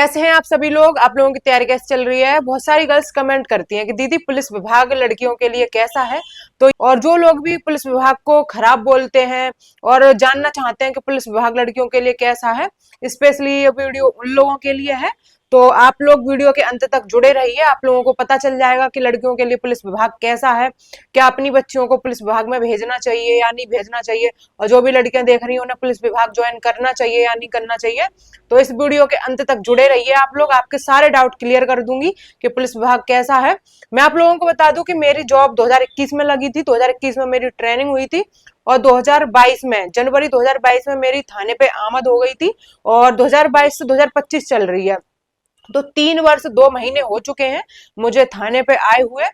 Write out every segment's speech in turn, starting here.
कैसे हैं आप सभी लोग। आप लोगों की तैयारी कैसे चल रही है। बहुत सारी गर्ल्स कमेंट करती हैं कि दीदी पुलिस विभाग लड़कियों के लिए कैसा है। तो और जो लोग भी पुलिस विभाग को खराब बोलते हैं और जानना चाहते हैं कि पुलिस विभाग लड़कियों के लिए कैसा है, स्पेशली ये वीडियो उन लोगों के लिए है। तो आप लोग वीडियो के अंत तक जुड़े रहिए, आप लोगों को पता चल जाएगा कि लड़कियों के लिए पुलिस विभाग कैसा है, क्या अपनी बच्चियों को पुलिस विभाग में भेजना चाहिए या नहीं भेजना चाहिए, और जो भी लड़कियां देख रही हैं उन्हें पुलिस विभाग ज्वाइन करना चाहिए या नहीं करना चाहिए। तो इस वीडियो के अंत तक जुड़े रहिए, आप लोग आपके सारे डाउट क्लियर कर दूंगी कि पुलिस विभाग कैसा है। मैं आप लोगों को बता दूं कि मेरी जॉब 2021 में लगी थी, 2021 में मेरी ट्रेनिंग हुई थी और 2022 में जनवरी 2022 में मेरी थाने पे आमद हो गई थी और 2022 से 2025 चल रही है। तो 3 वर्ष 2 महीने हो चुके हैं मुझे थाने पे आए हुए।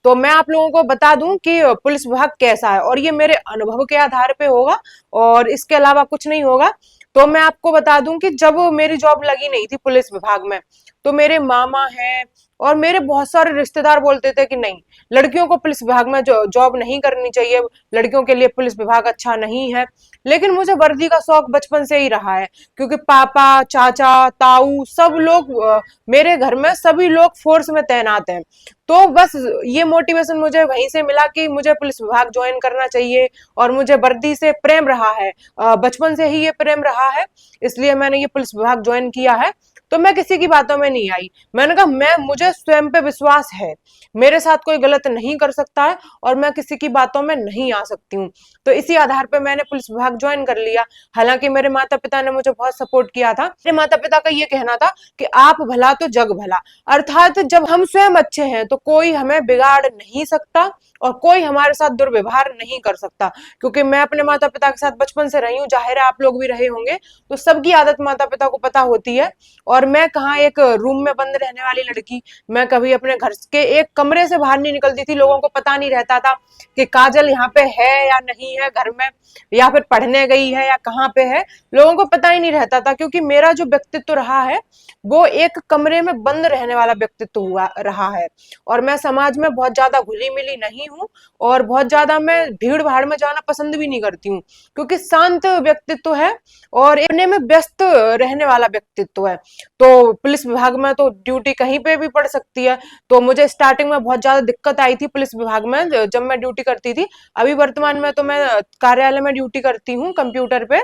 तो मैं आप लोगों को बता दूं कि पुलिस विभाग कैसा है और ये मेरे अनुभव के आधार पे होगा और इसके अलावा कुछ नहीं होगा। तो मैं आपको बता दूं कि जब मेरी जॉब लगी नहीं थी पुलिस विभाग में, तो मेरे मामा हैं और मेरे बहुत सारे रिश्तेदार बोलते थे कि नहीं, लड़कियों को पुलिस विभाग में जॉब नहीं करनी चाहिए, लड़कियों के लिए पुलिस विभाग अच्छा नहीं है। लेकिन मुझे वर्दी का शौक बचपन से ही रहा है, क्योंकि पापा, चाचा, ताऊ सब लोग, मेरे घर में सभी लोग फोर्स में तैनात हैं। तो बस ये मोटिवेशन मुझे वहीं से मिला कि मुझे पुलिस विभाग ज्वाइन करना चाहिए और मुझे वर्दी से प्रेम रहा है, बचपन से ही ये प्रेम रहा है, इसलिए मैंने ये पुलिस विभाग ज्वाइन किया है। तो मैं किसी की बातों में नहीं आई, मैंने कहा मुझे स्वयं पे विश्वास है, मेरे साथ कोई गलत नहीं कर सकता है और मैं किसी की बातों में नहीं आ सकती हूँ। तो इसी आधार पे मैंने पुलिस विभाग ज्वाइन कर लिया। हालांकि मेरे माता पिता ने मुझे बहुत सपोर्ट किया था। मेरे माता पिता का ये कहना था कि आप भला तो जग भला, अर्थात जब हम स्वयं अच्छे हैं तो कोई हमें बिगाड़ नहीं सकता और कोई हमारे साथ दुर्व्यवहार नहीं कर सकता। क्योंकि मैं अपने माता पिता के साथ बचपन से रही हूँ, जाहिर है आप लोग भी रहे होंगे, तो सबकी आदत माता पिता को पता होती है। और मैं कहाँ एक रूम में बंद रहने वाली लड़की, मैं कभी अपने घर के एक कमरे से बाहर नहीं निकलती थी। लोगों को पता नहीं रहता था कि काजल यहाँ पे है या नहीं है घर में, या फिर पढ़ने गई है या कहाँ पे है, लोगों को पता ही नहीं रहता था। क्योंकि मेरा जो व्यक्तित्व रहा है वो एक कमरे में बंद रहने वाला व्यक्तित्व हुआ रहा है और मैं समाज में बहुत ज्यादा घुली मिली नहीं हूँ और बहुत ज्यादा मैं भीड़ भाड़ में जाना पसंद भी नहीं करती हूँ, क्योंकि शांत व्यक्तित्व है और अपने में व्यस्त रहने वाला व्यक्तित्व है। तो पुलिस विभाग में तो ड्यूटी कहीं पे भी पड़ सकती है। तो मुझे स्टार्टिंग में बहुत ज्यादा दिक्कत आई थी पुलिस विभाग में जब मैं ड्यूटी करती थी। अभी वर्तमान में तो मैं कार्यालय में ड्यूटी करती हूँ कंप्यूटर पे,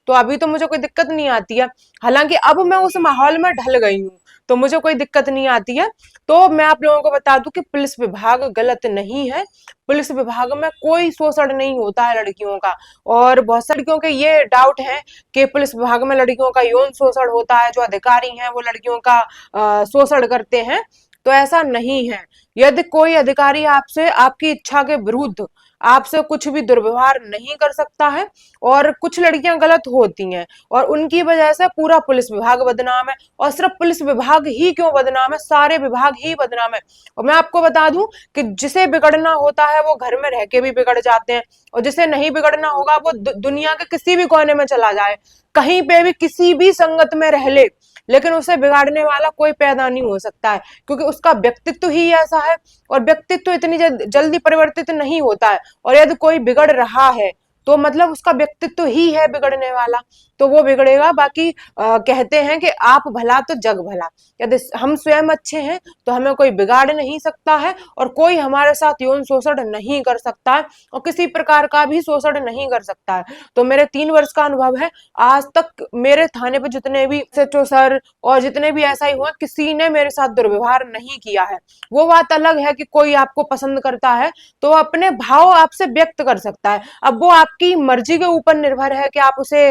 तो अभी तो मुझे कोई दिक्कत नहीं आती है। हालांकि अब मैं उस माहौल में ढल गई हूँ तो मुझे कोई दिक्कत नहीं आती है। तो मैं आप लोगों को बता दूं कि पुलिस विभाग गलत नहीं है, पुलिस विभाग में कोई शोषण नहीं होता है लड़कियों का। और बहुत सारी लड़कियों के ये डाउट है कि पुलिस विभाग में लड़कियों का यौन शोषण होता है, जो अधिकारी हैं वो लड़कियों का शोषण करते हैं। तो ऐसा नहीं है। यदि कोई अधिकारी आपसे आपकी इच्छा के विरुद्ध आपसे कुछ भी दुर्व्यवहार नहीं कर सकता है, और कुछ लड़कियां गलत होती हैं और उनकी वजह से पूरा पुलिस विभाग बदनाम है। और सिर्फ पुलिस विभाग ही क्यों बदनाम है, सारे विभाग ही बदनाम है। और मैं आपको बता दूं कि जिसे बिगड़ना होता है वो घर में रह के भी बिगड़ जाते हैं, और जिसे नहीं बिगड़ना होगा वो दुनिया के किसी भी कोने में चला जाए, कहीं पे भी किसी भी संगत में रह ले, लेकिन उसे बिगाड़ने वाला कोई पैदा नहीं हो सकता है, क्योंकि उसका व्यक्तित्व ही ऐसा है और व्यक्तित्व इतनी जल्दी परिवर्तित नहीं होता है। और यदि कोई बिगड़ रहा है तो मतलब उसका व्यक्तित्व ही है बिगड़ने वाला, तो वो बिगड़ेगा। बाकी कहते हैं कि आप भला तो जग भला, यदि हम स्वयं अच्छे हैं तो हमें कोई बिगाड़ नहीं सकता है और कोई हमारे साथ यौन शोषण नहीं कर सकता है और किसी प्रकार का भी शोषण नहीं कर सकता है। तो मेरे 3 वर्ष का अनुभव है, आज तक मेरे थाने पे जितने भी एसएचओ सर और जितने भी ऐसा ही हुआ, किसी ने मेरे साथ दुर्व्यवहार नहीं किया है। वो बात अलग है कि कोई आपको पसंद करता है तो अपने भाव आपसे व्यक्त कर सकता है, अब वो आपकी मर्जी के ऊपर निर्भर है कि आप उसे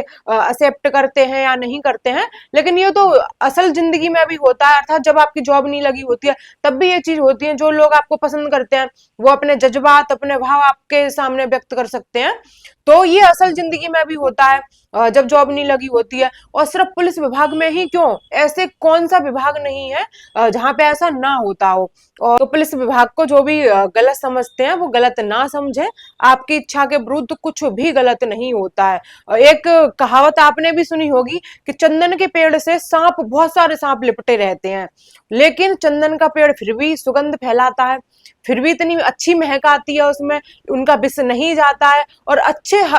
एक्सेप्ट करते हैं या नहीं करते हैं। लेकिन ये तो असल जिंदगी में भी होता है, अर्थात जब आपकी जॉब नहीं लगी होती है तब भी ये चीज होती है। जो लोग आपको पसंद करते हैं वो अपने जज्बात, अपने भाव आपके सामने व्यक्त कर सकते हैं, तो ये असल जिंदगी में भी होता है जब जॉब नहीं लगी होती है। और सिर्फ पुलिस विभाग में ही क्यों, ऐसे कौन सा विभाग नहीं है जहां पे ऐसा ना होता हो। और तो पुलिस विभाग को जो भी गलत समझते हैं वो गलत ना समझे, आपकी इच्छा के विरुद्ध कुछ भी गलत नहीं होता है। एक कहावत आपने भी सुनी होगी कि चंदन के पेड़ से सांप, बहुत सारे सांप लिपटे रहते हैं, लेकिन चंदन का पेड़ फिर भी सुगंध फैलाता है। फिर भी इतनी अच्छी महक आती है उसमें, उनका विष नहीं जाता है। और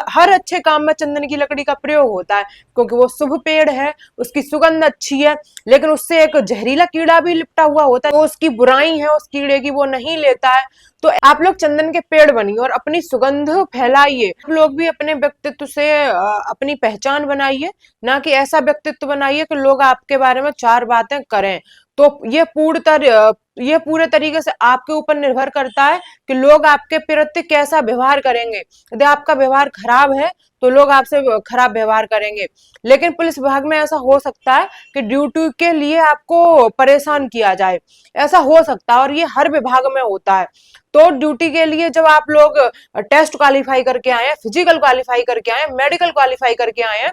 हर अच्छे काम में चंदन की लकड़ी का प्रयोग होता है, क्योंकि वो शुभ पेड़ है, उसकी सुगंध अच्छी है। लेकिन उससे एक जहरीला कीड़ा भी लिपटा हुआ होता है, तो उसकी बुराई है उस कीड़े की, वो नहीं लेता है। तो आप लोग चंदन के पेड़ बनिए और अपनी सुगंध फैलाइए। आप लोग भी अपने व्यक्तित्व से अपनी पहचान बनाइए, ना कि ऐसा व्यक्तित्व बनाइए कि लोग आपके बारे में चार बातें करें। तो ये पूरे तरीके से आपके ऊपर निर्भर करता है कि लोग आपके प्रति कैसा व्यवहार करेंगे। यदि आपका व्यवहार खराब है तो लोग आपसे खराब व्यवहार करेंगे। लेकिन पुलिस विभाग में ऐसा हो सकता है कि ड्यूटी के लिए आपको परेशान किया जाए, ऐसा हो सकता है, और ये हर विभाग में होता है। तो ड्यूटी के लिए जब आप लोग टेस्ट क्वालिफाई करके आए हैं, फिजिकल क्वालिफाई करके आए हैं, मेडिकल क्वालिफाई करके आए हैं,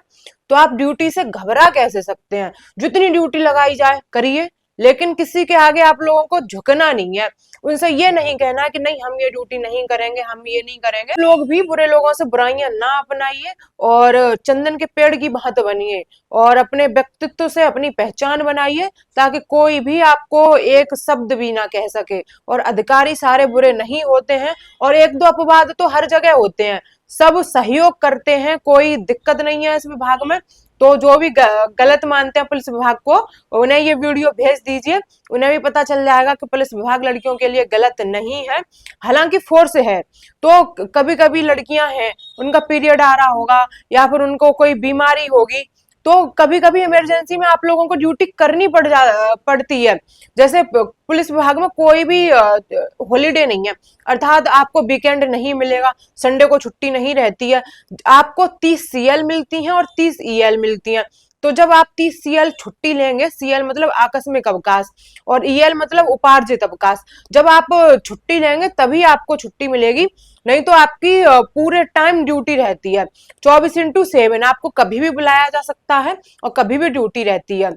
तो आप ड्यूटी से घबरा कैसे सकते हैं। जितनी ड्यूटी लगाई जाए करिए, लेकिन किसी के आगे आप लोगों को झुकना नहीं है। उनसे ये नहीं कहना कि नहीं हम ये ड्यूटी नहीं करेंगे, हम ये नहीं करेंगे। लोग भी बुरे लोगों से बुराइयां ना अपनाइए और चंदन के पेड़ की महत बनिए और अपने व्यक्तित्व से अपनी पहचान बनाइए, ताकि कोई भी आपको एक शब्द भी ना कह सके। और अधिकारी सारे बुरे नहीं होते हैं, और एक दो अपवाद तो हर जगह होते हैं, सब सहयोग करते हैं, कोई दिक्कत नहीं है इस विभाग में। तो जो भी गलत मानते हैं पुलिस विभाग को, उन्हें ये वीडियो भेज दीजिए, उन्हें भी पता चल जाएगा कि पुलिस विभाग लड़कियों के लिए गलत नहीं है। हालांकि फोर्स है, तो कभी कभी लड़कियां हैं, उनका पीरियड आ रहा होगा या फिर उनको कोई बीमारी होगी, तो कभी कभी इमरजेंसी में आप लोगों को ड्यूटी करनी पड़ती है। जैसे पुलिस विभाग में कोई भी हॉलीडे नहीं है, अर्थात आपको वीकेंड नहीं मिलेगा, संडे को छुट्टी नहीं रहती है। आपको 30 CL मिलती हैं और 30 EL मिलती हैं। तो जब आप 30 CL छुट्टी लेंगे, CL मतलब आकस्मिक अवकाश और EL मतलब उपार्जित अवकाश, जब आप छुट्टी लेंगे तभी आपको छुट्टी मिलेगी, नहीं तो आपकी पूरे टाइम ड्यूटी रहती है। 24x7 आपको कभी भी बुलाया जा सकता है और कभी भी ड्यूटी रहती है।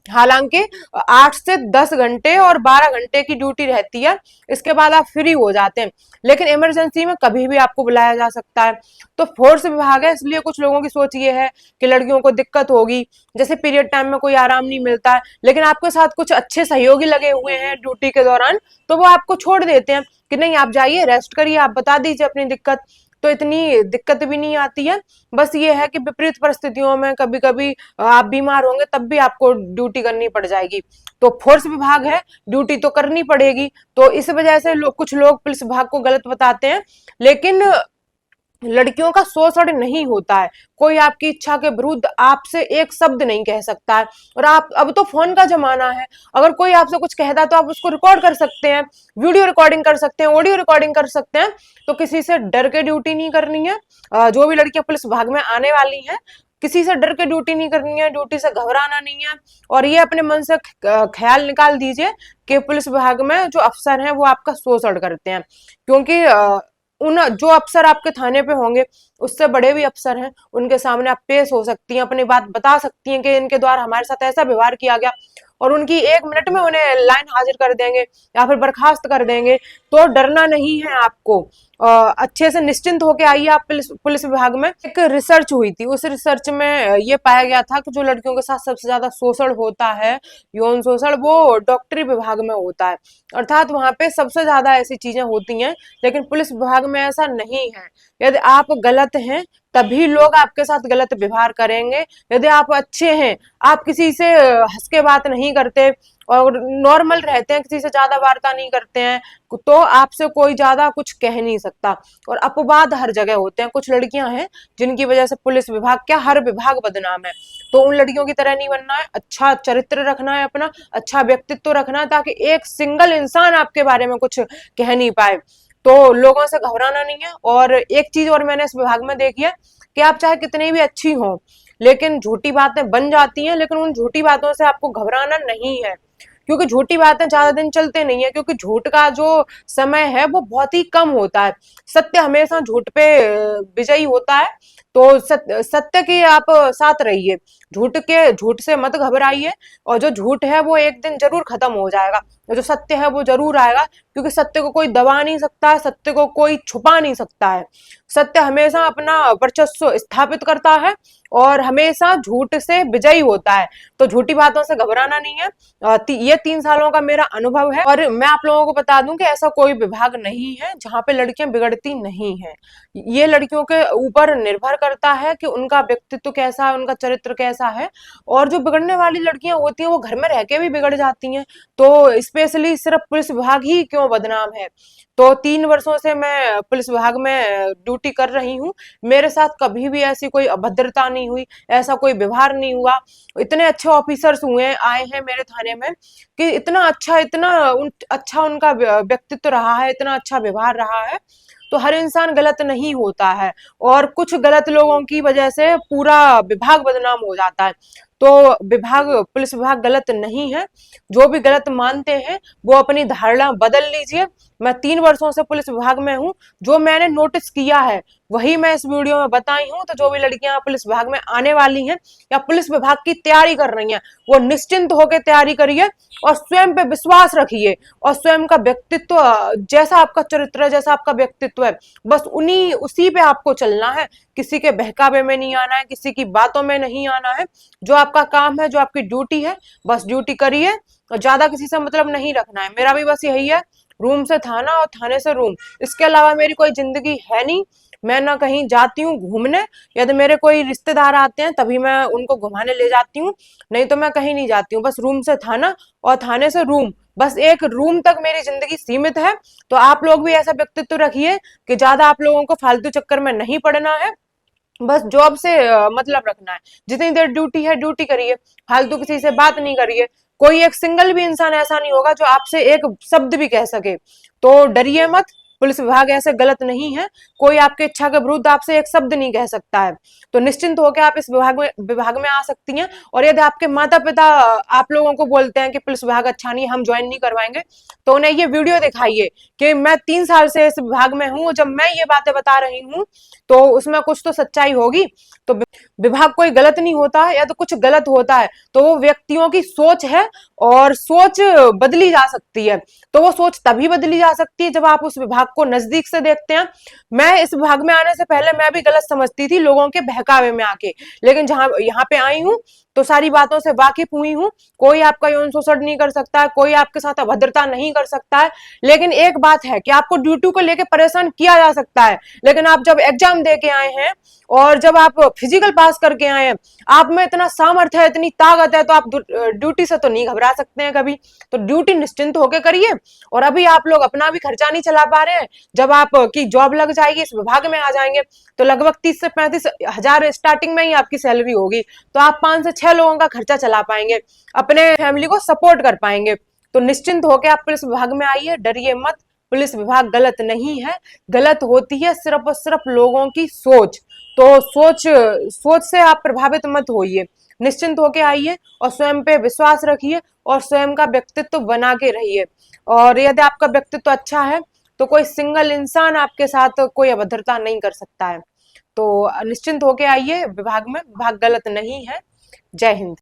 हालांकि 8 से 10 घंटे और 12 घंटे की ड्यूटी रहती है, इसके बाद आप फ्री हो जाते हैं। लेकिन इमरजेंसी में कभी भी आपको बुलाया जा सकता है। तो फोर्स विभाग है, इसलिए कुछ लोगों की सोच ये है कि लड़कियों को दिक्कत होगी, जैसे पीरियड टाइम में कोई आराम नहीं मिलता है। लेकिन आपके साथ कुछ अच्छे सहयोगी लगे हुए हैं ड्यूटी के दौरान, तो वो आपको छोड़ देते हैं कि नहीं आप जाइए, रेस्ट करिए, आप बता दीजिए अपनी दिक्कत, तो इतनी दिक्कत भी नहीं आती है। बस ये है कि विपरीत परिस्थितियों में कभी कभी आप बीमार होंगे तब भी आपको ड्यूटी करनी पड़ जाएगी। तो फोर्स विभाग है, ड्यूटी तो करनी पड़ेगी। तो इस वजह से कुछ लोग पुलिस विभाग को गलत बताते हैं, लेकिन लड़कियों का शोषण नहीं होता है। कोई आपकी इच्छा के विरुद्ध आपसे एक शब्द नहीं कह सकता है। और आप, अब तो फोन का जमाना है, अगर कोई आपसे कुछ कहता है तो आप उसको रिकॉर्ड कर सकते हैं, वीडियो रिकॉर्डिंग कर सकते हैं, ऑडियो रिकॉर्डिंग कर सकते हैं। तो किसी से डर के ड्यूटी नहीं करनी है। जो भी लड़कियां पुलिस विभाग में आने वाली हैं, किसी से डर के ड्यूटी नहीं करनी है, ड्यूटी से घबराना नहीं है। और ये अपने मन से ख्याल निकाल दीजिए कि पुलिस विभाग में जो अफसर हैं वो आपका शोषण करते हैं, क्योंकि उन जो अफसर आपके थाने पे होंगे उससे बड़े भी अफसर हैं, उनके सामने आप पेश हो सकती हैं, अपनी बात बता सकती हैं कि इनके द्वारा हमारे साथ ऐसा व्यवहार किया गया, और उनकी 1 मिनट में उन्हें लाइन हाजिर कर देंगे या फिर बर्खास्त कर देंगे। तो डरना नहीं है आपको, अच्छे से निश्चिंत होके आइए आप पुलिस विभाग में। एक रिसर्च हुई थी, उस रिसर्च में ये पाया गया था कि जो लड़कियों के साथ सबसे ज्यादा शोषण होता है, यौन शोषण, वो डॉक्टरी विभाग में होता है। अर्थात वहां पे सबसे ज्यादा ऐसी चीजें होती हैं, लेकिन पुलिस विभाग में ऐसा नहीं है। यदि आप गलत हैं तभी लोग आपके साथ गलत व्यवहार करेंगे। यदि आप अच्छे हैं, आप किसी से हंस के बात नहीं करते और नॉर्मल रहते हैं, किसी से ज्यादा वार्ता नहीं करते हैं, तो आपसे कोई ज्यादा कुछ कह नहीं सकता। और अपवाद हर जगह होते हैं, कुछ लड़कियां हैं जिनकी वजह से पुलिस विभाग, क्या हर विभाग बदनाम है। तो उन लड़कियों की तरह नहीं बनना है, अच्छा चरित्र रखना है, अपना अच्छा व्यक्तित्व रखना है, ताकि एक सिंगल इंसान आपके बारे में कुछ कह नहीं पाए। तो लोगों से घबराना नहीं है। और एक चीज और मैंने इस विभाग में देखी है कि आप चाहे कितनी भी अच्छी हो, लेकिन झूठी बातें बन जाती हैं, लेकिन उन झूठी बातों से आपको घबराना नहीं है, क्योंकि झूठी बातें ज्यादा दिन चलते नहीं है, क्योंकि झूठ का जो समय है वो बहुत ही कम होता है। सत्य हमेशा झूठ पे विजयी होता है। तो सत्य के आप साथ रहिए, झूठ से मत घबराइए। और जो झूठ है वो एक दिन जरूर खत्म हो जाएगा, और जो सत्य है वो जरूर आएगा, क्योंकि सत्य को कोई दबा नहीं सकता है, सत्य को कोई छुपा नहीं सकता है। सत्य हमेशा अपना वर्चस्व स्थापित करता है और हमेशा झूठ से विजयी होता है। तो झूठी बातों से घबराना नहीं है। ये 3 सालों का मेरा अनुभव है और मैं आप लोगों को बता दूं कि ऐसा कोई विभाग नहीं है जहां पे लड़कियां बिगड़ती नहीं है। ये लड़कियों के ऊपर निर्भर करता है कि उनका व्यक्तित्व कैसा है, उनका चरित्र कैसा है। और जो बिगड़ने वाली लड़कियां होती हैं वो घर में रह के भी बिगड़ जाती हैं। तो स्पेशली सिर्फ पुलिस विभाग ही क्यों बदनाम है। तो 3 वर्षों से मैं पुलिस विभाग में ड्यूटी कर रही हूँ। मेरे साथ कभी भी ऐसी कोई अभद्रता नहीं हुई, ऐसा कोई व्यवहार नहीं हुआ। इतने अच्छे ऑफिसर्स आए हैं मेरे थाने में कि इतना अच्छा, अच्छा उनका व्यक्तित्व रहा है, इतना अच्छा व्यवहार रहा है। तो हर इंसान गलत नहीं होता है और कुछ गलत लोगों की वजह से पूरा विभाग बदनाम हो जाता है। तो पुलिस विभाग गलत नहीं है। जो भी गलत मानते हैं वो अपनी धारणा बदल लीजिए। मैं 3 वर्षों से पुलिस विभाग में हूँ। जो मैंने नोटिस किया है वही मैं इस वीडियो में बताई हूँ। तो जो भी लड़कियां पुलिस विभाग में आने वाली हैं या पुलिस विभाग की तैयारी कर रही हैं, वो निश्चिंत होकर तैयारी करिए और स्वयं पे विश्वास रखिए और स्वयं का व्यक्तित्व, जैसा आपका चरित्र है, जैसा आपका व्यक्तित्व है, बस उसी पे आपको चलना है। किसी के बहकावे में नहीं आना है, किसी की बातों में नहीं आना है। जो आपका काम है, जो आपकी ड्यूटी है, बस ड्यूटी करिए और ज्यादा किसी से मतलब नहीं रखना है। मेरा भी बस यही है, रूम से थाना और थाने से रूम। इसके अलावा मेरी कोई जिंदगी है नहीं। मैं ना कहीं जाती हूँ घूमने, यदि मेरे कोई रिश्तेदार आते हैं तभी मैं उनको घुमाने ले जाती हूँ, नहीं तो मैं कहीं नहीं जाती हूँ। बस रूम से थाना और थाने से रूम, बस एक रूम तक मेरी जिंदगी सीमित है। तो आप लोग भी ऐसा व्यक्तित्व रखिए कि ज्यादा आप लोगों को फालतू चक्कर में नहीं पड़ना है। बस जॉब से मतलब रखना है। जितनी देर ड्यूटी है ड्यूटी करिए, फालतू किसी से बात नहीं करिए। कोई एक सिंगल भी इंसान ऐसा नहीं होगा जो आपसे एक शब्द भी कह सके। तो डरिए मत, पुलिस विभाग ऐसे गलत नहीं है। कोई आपके इच्छा के विरुद्ध आपसे एक शब्द नहीं कह सकता है। तो निश्चिंत होकर आप इस विभाग में आ सकती हैं। और यदि आपके माता पिता आप लोगों को बोलते हैं कि पुलिस विभाग अच्छा नहीं है, हम ज्वाइन नहीं करवाएंगे, तो उन्हें ये वीडियो दिखाइए कि मैं 3 साल से इस विभाग में हूँ, जब मैं ये बातें बता रही हूँ तो उसमें कुछ तो सच्चाई होगी। तो विभाग कोई गलत नहीं होता या तो कुछ गलत होता है तो वो व्यक्तियों की सोच है और सोच बदली जा सकती है। तो वो सोच तभी बदली जा सकती है जब आप उस विभाग को नजदीक से देखते हैं। मैं इस विभाग में आने से पहले मैं भी गलत समझती थी लोगों के बहकावे में आके, लेकिन जहां यहाँ पे आई हूँ तो सारी बातों से वाकिफ हुई हूँ। कोई आपका यौन शोषण नहीं कर सकता है, कोई आपके साथ अभद्रता नहीं कर सकता है। लेकिन एक बात है कि आपको ड्यूटी को लेकर परेशान किया जा सकता है, लेकिन आप जब एग्जाम दे के आए हैं और जब आप फिजिकल पास करके आए हैं, आप में इतना सामर्थ्य है, इतनी ताकत है, तो आप ड्यूटी से तो नहीं घबरा सकते हैं कभी। तो ड्यूटी निश्चिंत होकर करिए। और अभी आप लोग अपना भी खर्चा नहीं चला पा रहे हैं, जब आपकी जॉब लग जाएगी, इस विभाग में आ जाएंगे, तो लगभग 30 से 35 हजार स्टार्टिंग में ही आपकी सैलरी होगी। तो आप 5 से 6 लोगों का खर्चा चला पाएंगे, अपने फैमिली को सपोर्ट कर पाएंगे। तो निश्चिंत होकर आप पुलिस विभाग में आइए, डरिए मत। पुलिस विभाग गलत नहीं है, गलत होती है सिर्फ और सिर्फ लोगों की सोच। तो सोच से आप प्रभावित मत होइए, निश्चिंत होके आइए और स्वयं पे विश्वास रखिए और स्वयं का व्यक्तित्व बना के रहिए। और यदि आपका व्यक्तित्व अच्छा है तो कोई सिंगल इंसान आपके साथ कोई अभद्रता नहीं कर सकता है। तो निश्चिंत होके आइए विभाग में, विभाग गलत नहीं है। जय हिंद।